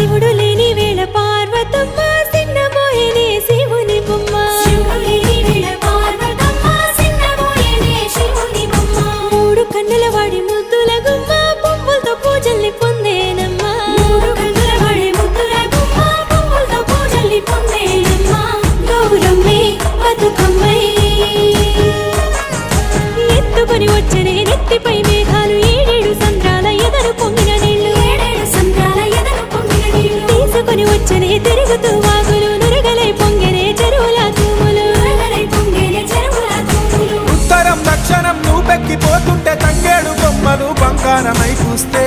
శివుడు లేని వేళ పార్వతమ్మ సిన్నబోయేనే శివుని బొమ్మ మూడు కన్నుల వాడి ముద్దుల గుమ్మ పువ్వులతో పూజల్ని పొందేనమ్మా గౌరమ్మే బతుకమ్మై ఎత్తుకొని వచ్చనే నెత్తిపై మేఘాలు ఏడేడు సంద్రాల ఎదరు పొంగిన నీళ్లు తీసుకొని వచ్చనే తిరుగుతూ వాగులు నురగలై పొంగెనే చెరువుల తూములు ఉత్తరం దక్షిణం నువ్వెక్కిపోతుంటే తంగేడు బొమ్మలు బంగారమై కూస్తే